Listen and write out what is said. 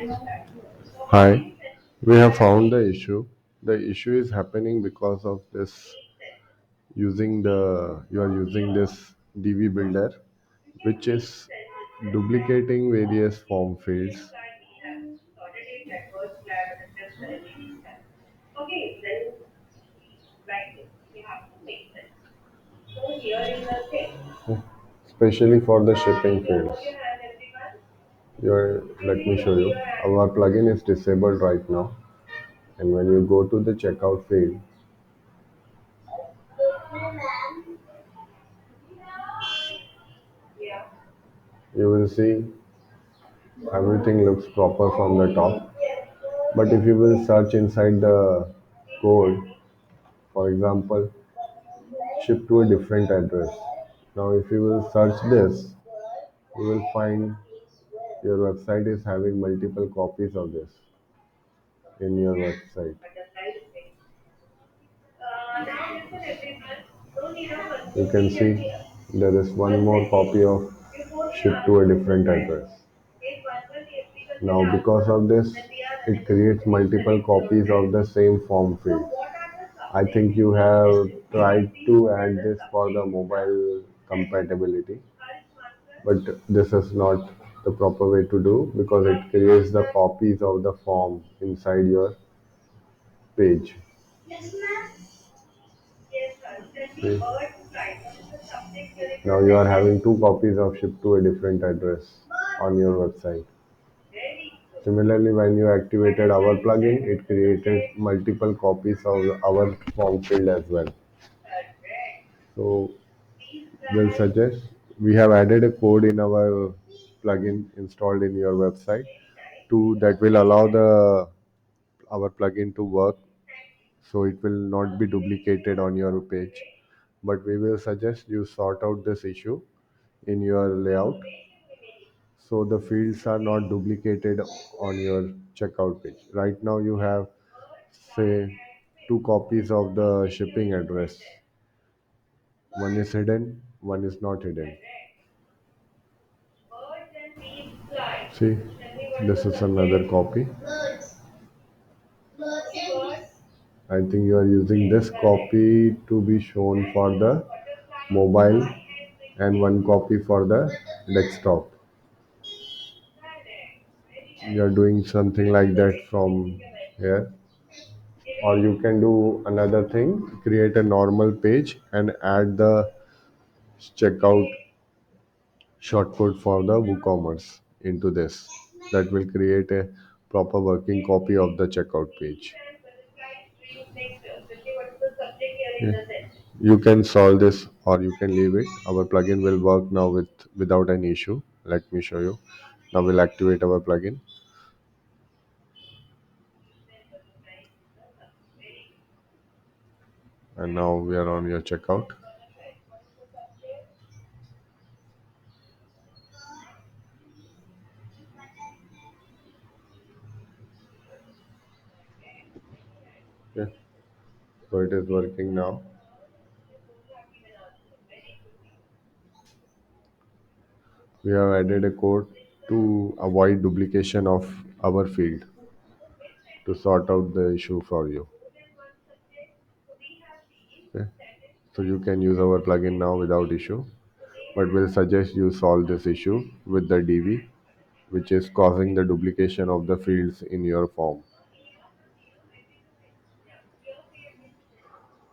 Hi, we have found the issue. The issue is happening because of this you are using this DV builder, which is duplicating various form fields. Especially for the shipping fields. Let me show you. Our plugin is disabled right now, and when you go to the checkout field, you will see everything looks proper from the top. But if you will search inside the code, for example, ship to a different address. Now, if you will search this, you will find your website is having multiple copies of this in your website. You can see there is one more copy of ship to a different address. Now, because of this, it creates multiple copies of the same form field. I think you have tried to add this for the mobile compatibility, but this is not the proper way to do because it creates the copies of the form inside your page. See? Now you are having two copies of ship to a different address on your website. Similarly, when you activated our plugin, it created multiple copies of our form field as well. So we'll suggest we have added a code in our plugin installed in your website to that will allow the our plugin to work, so it will not be duplicated on your page. But we will suggest you sort out this issue in your layout so the fields are not duplicated on your checkout page. Right now you have, say, two copies of the shipping address. One is hidden, one is not hidden. See, this is another copy. I think you are using this copy to be shown for the mobile and one copy for the desktop. You are doing something like that from here. Or you can do another thing, create a normal page and add the checkout shortcode for the WooCommerce into this. That will create a proper working copy of the checkout page. Yeah. You can solve this or you can leave it. Our plugin will work now without any issue. Let me show you. Now we'll activate our plugin. And now we are on your checkout. Yeah. So it is working now. We have added a code to avoid duplication of our field to sort out the issue for you. Okay. So you can use our plugin now without issue, but we'll suggest you solve this issue with the DV, which is causing the duplication of the fields in your form.